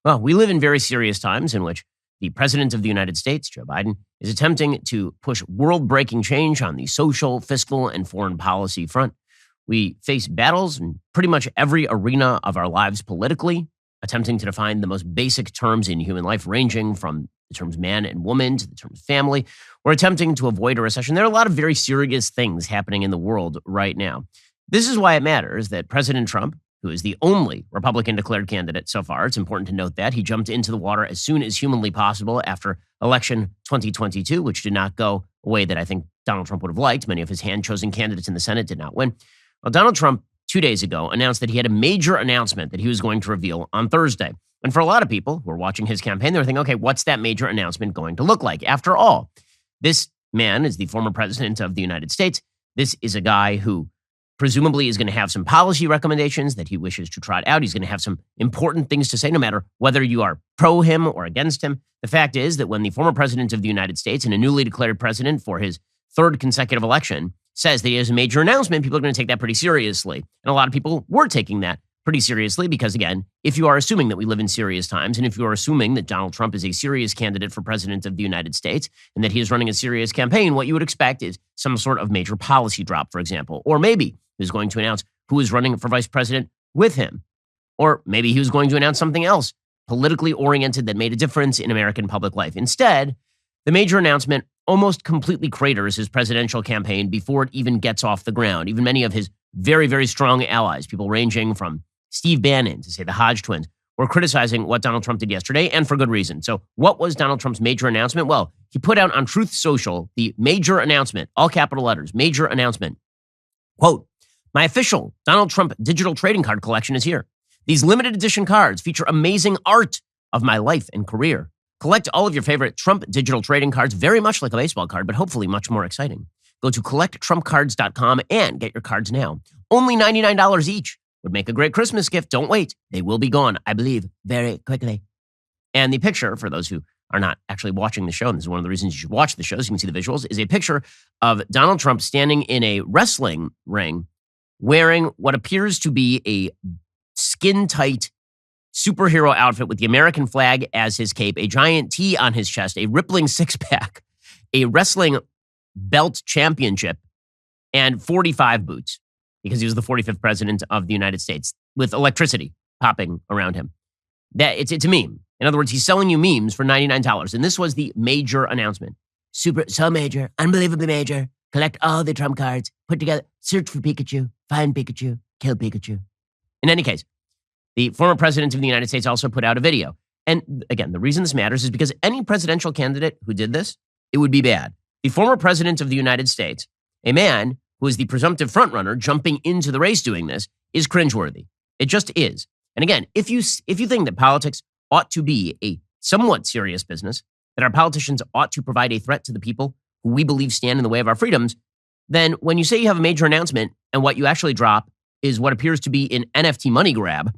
Well, we live in very serious times in which the president of the United States, Joe Biden, is attempting to push world-breaking change on the social, fiscal, and foreign policy front. We face battles in pretty much every arena of our lives politically, attempting to define the most basic terms in human life, ranging from the terms man and woman to the terms family. We're attempting to avoid a recession. There are a lot of very serious things happening in the world right now. This is why it matters that President Trump, who is the only Republican declared candidate so far, it's important to note that, he jumped into the water as soon as humanly possible after election 2022, which did not go a way that I think Donald Trump would have liked. Many of his hand-chosen candidates in the Senate did not win. Well, Donald Trump, 2 days ago, announced that he had a major announcement that he was going to reveal on Thursday. And for a lot of people who are watching his campaign, they're thinking, okay, what's that major announcement going to look like? After all, this man is the former president of the United States. This is a guy who presumably is going to have some policy recommendations that he wishes to trot out. He's going to have some important things to say, no matter whether you are pro him or against him. The fact is that when the former president of the United States and a newly declared president for his third consecutive election says that he has a major announcement, people are going to take that pretty seriously. And a lot of people were taking that pretty seriously because, again, if you are assuming that we live in serious times, and if you are assuming that Donald Trump is a serious candidate for president of the United States and that he is running a serious campaign, what you would expect is some sort of major policy drop, for example. Or maybe he's going to announce who is running for vice president with him. Or maybe he was going to announce something else politically oriented that made a difference in American public life. Instead, the major announcement almost completely craters his presidential campaign before it even gets off the ground. Even many of his very, very strong allies, people ranging from Steve Bannon to, say, the Hodge twins, were criticizing what Donald Trump did yesterday, and for good reason. So what was Donald Trump's major announcement? Well, he put out on Truth Social the major announcement, all capital letters, major announcement. Quote, "My official Donald Trump digital trading card collection is here. These limited edition cards feature amazing art of my life and career. Collect all of your favorite Trump digital trading cards, very much like a baseball card, but hopefully much more exciting. Go to collecttrumpcards.com and get your cards now. Only $99 each. Would make a great Christmas gift. Don't wait. They will be gone, I believe, very quickly." And the picture, for those who are not actually watching the show, and this is one of the reasons you should watch the show so you can see the visuals, is a picture of Donald Trump standing in a wrestling ring wearing what appears to be a skin-tight superhero outfit with the American flag as his cape, a giant T on his chest, a rippling six-pack, a wrestling belt championship, and 45 boots, because he was the 45th president of the United States, with electricity popping around him. It's a meme. In other words, he's selling you memes for $99. And this was the major announcement. So major, unbelievably major. Collect all the Trump cards, put together, search for Pikachu, find Pikachu, kill Pikachu. In any case, the former president of the United States also put out a video. And again, the reason this matters is because any presidential candidate who did this, it would be bad. The former president of the United States, a man who is the presumptive frontrunner jumping into the race doing this, is cringeworthy. It just is. And again, if you think that politics ought to be a somewhat serious business, that our politicians ought to provide a threat to the people who we believe stand in the way of our freedoms, then when you say you have a major announcement and what you actually drop is what appears to be an NFT money grab,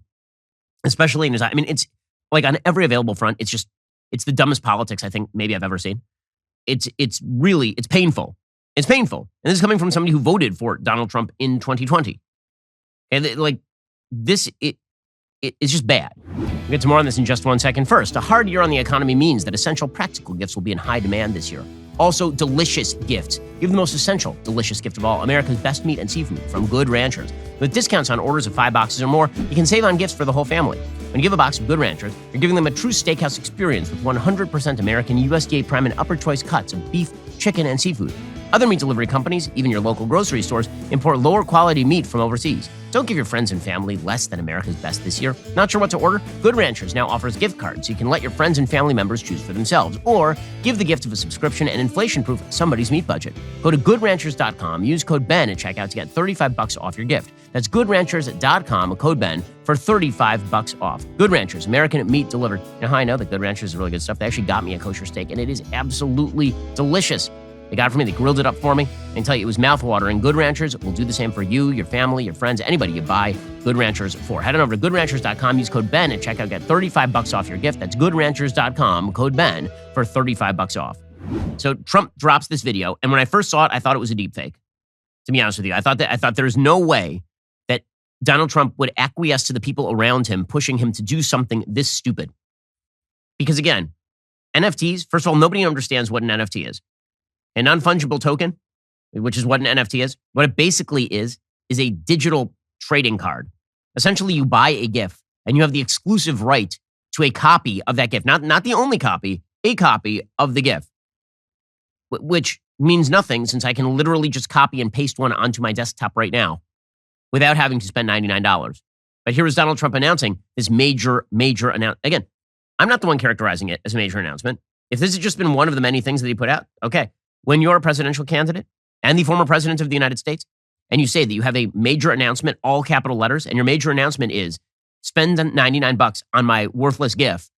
especially in his, I mean, it's like on every available front, it's the dumbest politics I think maybe I've ever seen. It's painful. It's painful. And this is coming from somebody who voted for Donald Trump in 2020. And it's just bad. We'll get to more on this in just 1 second. First, a hard year on the economy means that essential practical gifts will be in high demand this year. Also, delicious gifts. Give the most essential, delicious gift of all, America's best meat and seafood from Good Ranchers. With discounts on orders of 5 boxes or more, you can save on gifts for the whole family. When you give a box of Good Ranchers, you're giving them a true steakhouse experience with 100% American USDA prime and upper choice cuts of beef, chicken, and seafood. Other meat delivery companies, even your local grocery stores, import lower quality meat from overseas. Don't give your friends and family less than America's best this year. Not sure what to order? Good Ranchers now offers gift cards so you can let your friends and family members choose for themselves, or give the gift of a subscription and inflation-proof somebody's meat budget. Go to goodranchers.com, use code BEN at checkout to get $35 off your gift. That's goodranchers.com, code BEN, for $35 off. Good Ranchers, American meat delivered. You know how I know that Good Ranchers is really good stuff? They actually got me a kosher steak, and it is absolutely delicious. They got it for me. They grilled it up for me. I can tell you it was mouthwatering. Good Ranchers will do the same for you, your family, your friends, anybody you buy Good Ranchers for. Head on over to goodranchers.com. Use code BEN at checkout. Get $35 off your gift. That's goodranchers.com, code BEN, for $35 off. So Trump drops this video, and when I first saw it, I thought it was a deep fake. To be honest with you, I thought there's no way that Donald Trump would acquiesce to the people around him pushing him to do something this stupid. Because again, NFTs, first of all, nobody understands what an NFT is. A non-fungible token, which is what an NFT is, what it basically is a digital trading card. Essentially, you buy a GIF and you have the exclusive right to a copy of that GIF. Not the only copy, a copy of the GIF, which means nothing since I can literally just copy and paste one onto my desktop right now without having to spend $99. But here is Donald Trump announcing this major announcement. Again, I'm not the one characterizing it as a major announcement. If this has just been one of the many things that he put out, okay. When you're a presidential candidate and the former president of the United States, and you say that you have a major announcement, all capital letters, and your major announcement is spend $99 on my worthless GIF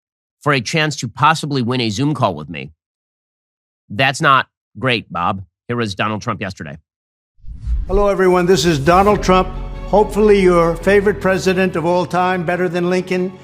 for a chance to possibly win a Zoom call with me, that's not great, Bob. Here was Donald Trump yesterday. Hello, everyone. This is Donald Trump. Hopefully your favorite president of all time, better than Lincoln,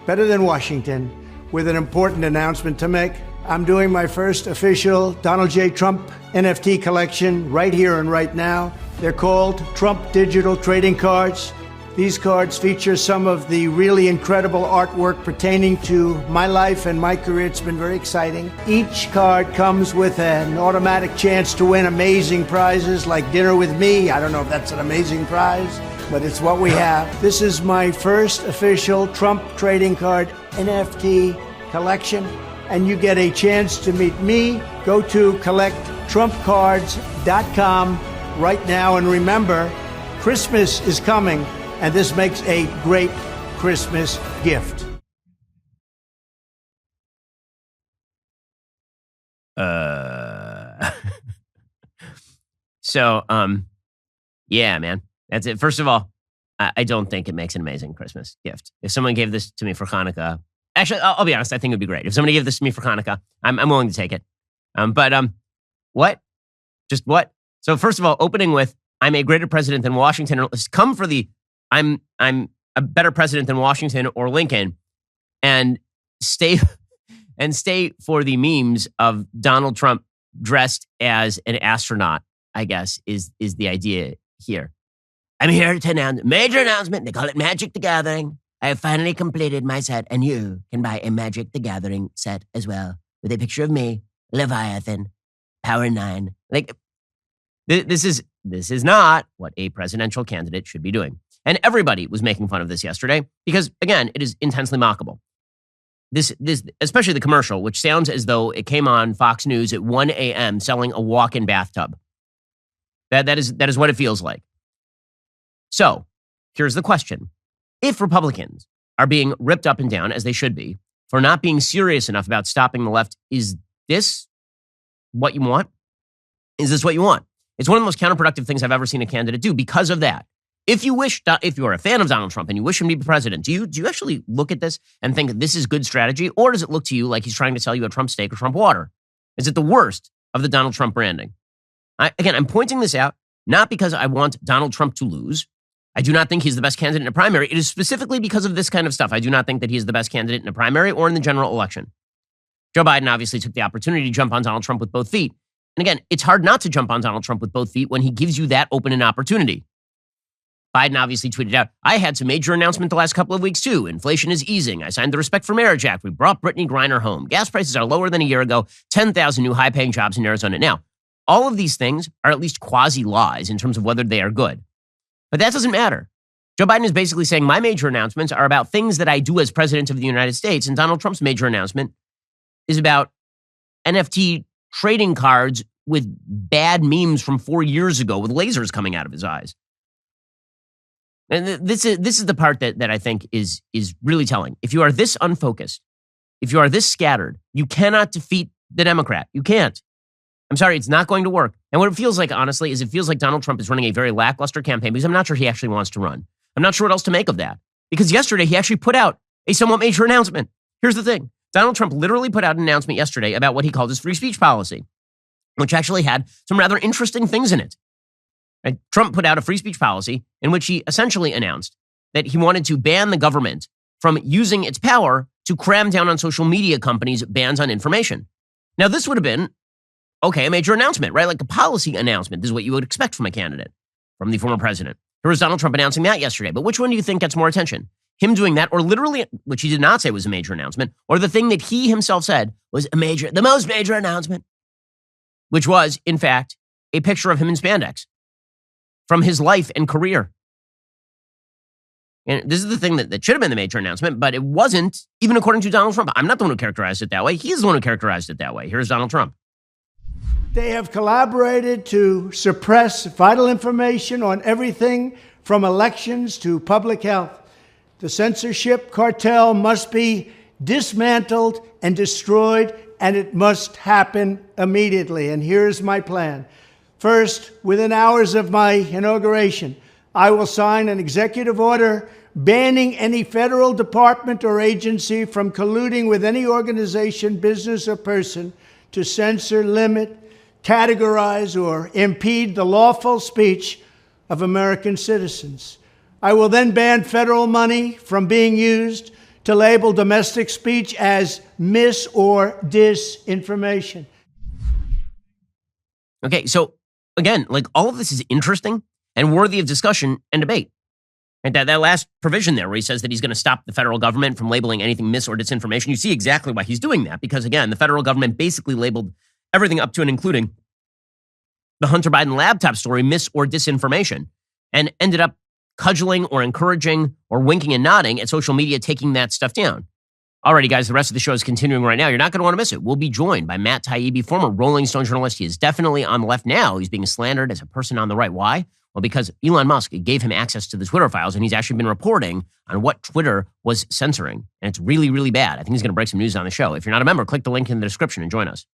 better than Washington, with an important announcement to make. I'm doing my first official Donald J. Trump NFT collection right here and right now. They're called Trump Digital Trading Cards. These cards feature some of the really incredible artwork pertaining to my life and my career. It's been very exciting. Each card comes with an automatic chance to win amazing prizes like dinner with me. I don't know if that's an amazing prize, but it's what we have. This is my first official Trump trading card NFT collection, and you get a chance to meet me. Go to collecttrumpcards.com right now, and remember, Christmas is coming, and this makes a great Christmas gift. Yeah, man. That's it. First of all, I don't think it makes an amazing Christmas gift. If someone gave this to me for Hanukkah, actually, I'll be honest, I think it would be great. If somebody gave this to me for Hanukkah, I'm willing to take it. What? Just what? So first of all, opening with, I'm a greater president than Washington. Let's come for the, I'm a better president than Washington or Lincoln, and stay for the memes of Donald Trump dressed as an astronaut, I guess, is the idea here. I'm here to announce a major announcement. They call it Magic the Gathering. I have finally completed my set, and you can buy a Magic the Gathering set as well, with a picture of me, Leviathan, Power 9. Like, this is not what a presidential candidate should be doing. And everybody was making fun of this yesterday because, again, it is intensely mockable. This, especially the commercial, which sounds as though it came on Fox News at 1 a.m. selling a walk-in bathtub. That is what it feels like. So, here's the question. If Republicans are being ripped up and down, as they should be, for not being serious enough about stopping the left, is this what you want? Is this what you want? It's one of the most counterproductive things I've ever seen a candidate do because of that. If you are a fan of Donald Trump and you wish him to be president, do you actually look at this and think this is good strategy? Or does it look to you like he's trying to sell you a Trump steak or Trump water? Is it the worst of the Donald Trump branding? I'm pointing this out not because I want Donald Trump to lose. I do not think he's the best candidate in a primary. It is specifically because of this kind of stuff. I do not think that he is the best candidate in a primary or in the general election. Joe Biden obviously took the opportunity to jump on Donald Trump with both feet. And again, it's hard not to jump on Donald Trump with both feet when he gives you that open an opportunity. Biden obviously tweeted out, I had some major announcement the last couple of weeks too. Inflation is easing. I signed the Respect for Marriage Act. We brought Brittany Griner home. Gas prices are lower than a year ago. 10,000 new high-paying jobs in Arizona. Now, all of these things are at least quasi-lies in terms of whether they are good. But that doesn't matter. Joe Biden is basically saying my major announcements are about things that I do as president of the United States, and Donald Trump's major announcement is about NFT trading cards with bad memes from 4 years ago with lasers coming out of his eyes. And this is the part that I think is really telling. If you are this unfocused, if you are this scattered, you cannot defeat the Democrat. You can't. I'm sorry, it's not going to work. And what it feels like, honestly, is it feels like Donald Trump is running a very lackluster campaign because I'm not sure he actually wants to run. I'm not sure what else to make of that. Because yesterday, he actually put out a somewhat major announcement. Here's the thing. Donald Trump literally put out an announcement yesterday about what he called his free speech policy, which actually had some rather interesting things in it. And Trump put out a free speech policy in which he essentially announced that he wanted to ban the government from using its power to cram down on social media companies' bans on information. Now, this would have been, okay, a major announcement, right? Like a policy announcement. This is what you would expect from a candidate, from the former president. Here was Donald Trump announcing that yesterday. But which one do you think gets more attention? him doing that, or literally, which he did not say was a major announcement, or the thing that he himself said was the most major announcement, which was, in fact, a picture of him in spandex from his life and career. And this is the thing that should have been the major announcement, but it wasn't, even according to Donald Trump. I'm not the one who characterized it that way. He's the one who characterized it that way. Here's Donald Trump. They have collaborated to suppress vital information on everything from elections to public health. The censorship cartel must be dismantled and destroyed, and it must happen immediately. And here's my plan. First, within hours of my inauguration, I will sign an executive order banning any federal department or agency from colluding with any organization, business, or person to censor, limit, categorize, or impede the lawful speech of American citizens. I will then ban federal money from being used to label domestic speech as mis- or disinformation. Okay, so again, like all of this is interesting and worthy of discussion and debate. And that last provision there where he says that he's going to stop the federal government from labeling anything mis- or disinformation, you see exactly why he's doing that. Because again, the federal government basically labeled everything up to and including the Hunter Biden laptop story mis- or disinformation, and ended up cudgeling or encouraging or winking and nodding at social media, taking that stuff down. Alrighty, guys, the rest of the show is continuing right now. You're not going to want to miss it. We'll be joined by Matt Taibbi, former Rolling Stone journalist. He is definitely on the left now. He's being slandered as a person on the right. Why? Well, because Elon Musk gave him access to the Twitter files, and he's actually been reporting on what Twitter was censoring. And it's really, really bad. I think he's going to break some news on the show. If you're not a member, click the link in the description and join us.